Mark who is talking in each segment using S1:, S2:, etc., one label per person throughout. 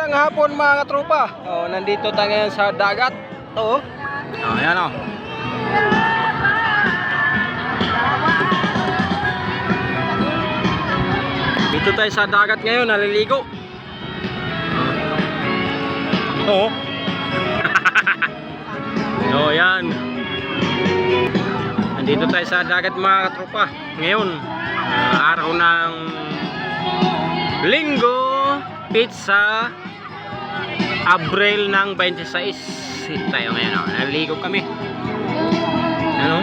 S1: Magandang hapon mga katropa. Oh, nandito tayo ngayon sa dagat. Oh. Oh, ayan oh. Dito tayo sa dagat ngayon, naliligo. Oh. Oh, yan. Nandito tayo sa dagat mga katropa. Ngayon, araw ng Linggo, pizza, Abril ng 26 tayo ngayon. Naligo kami. Ano?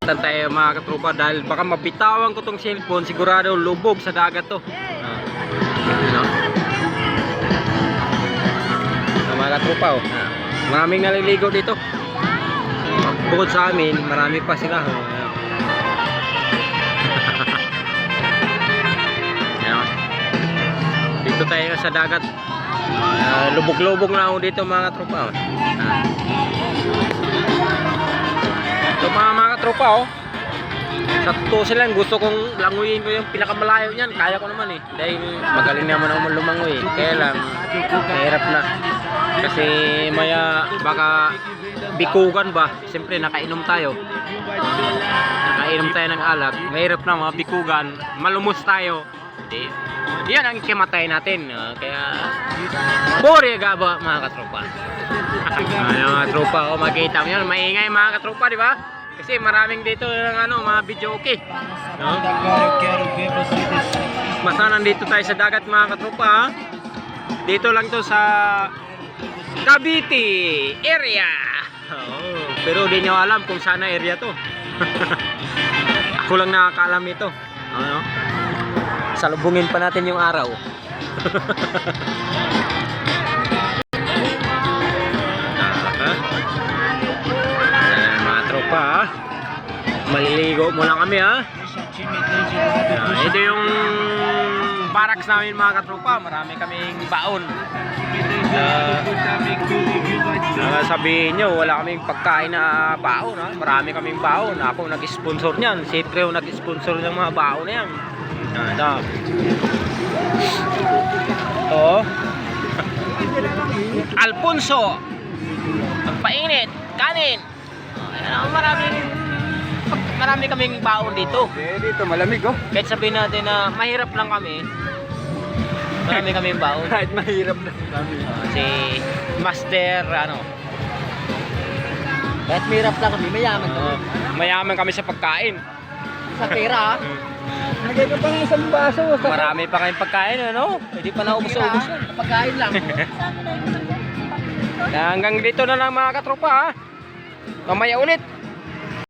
S1: Tan tayo mga katropa dahil baka mabitawan ko tong cellphone, sigurado lubog sa dagat to. Ano? Mga katropa oh. Maraming naliligo dito. Bukod sa amin, marami pa sila. Dito tayo sa dagat. Lubog-lubog na ako dito mga tropa. Ito mga tropa oh. Sa totoo sila, gusto kong languyin ko yung pinakamalayo niyan. Kaya ko naman eh. Dahil magaling naman ako lumangoy eh. Kaya lang, mahirap na. Kasi maya baka bikugan ba. Siyempre nakainom tayo. Nakainom tayo ng alak. Mahirap na mga bikugan. Malumos tayo. Yan ang kimatay natin. Kaya bore gaba mga katropa. Mga tropa oh, makita mo yan, maingay mga katropa, di ba? Kasi maraming dito ng ano, mga video okay. No? Basta nandito tayo sa dagat mga katropa. Dito lang to sa Cavite area. Oh, pero di nyo alam kung saan na area to. Ako lang nakakaalam nito. Ano? Salubungin pa natin yung araw. Mga tropa ha. Maliligo muna kami ha. Ito yung barracks namin mga katropa. Marami kaming baon. Sabihin nyo, wala kaming pagkain na baon ha. Marami kaming baon. Ako nag-sponsor nyan. Siyempre ako nag-sponsor ng mga baon na yan. Ito. Ito. Alfonso. Magpainit. Kanin. Marami kaming baon dito.
S2: Dito malamig oh.
S1: Kahit sabihin natin na mahirap lang kami. Marami kaming baon.
S2: Kahit mahirap na kami.
S1: Si Master ano. Kahit mahirap lang kami, mayaman kami. Mayaman kami sa pagkain. Sa pera.
S2: Nagay ka pa ng isang baso.
S1: Marami pa kayong pagkain, ano? Hindi pa naubos-ubos yan.
S3: Pagkain lang.
S1: Hanggang dito na lang mga katropa, ha? Mamaya ulit.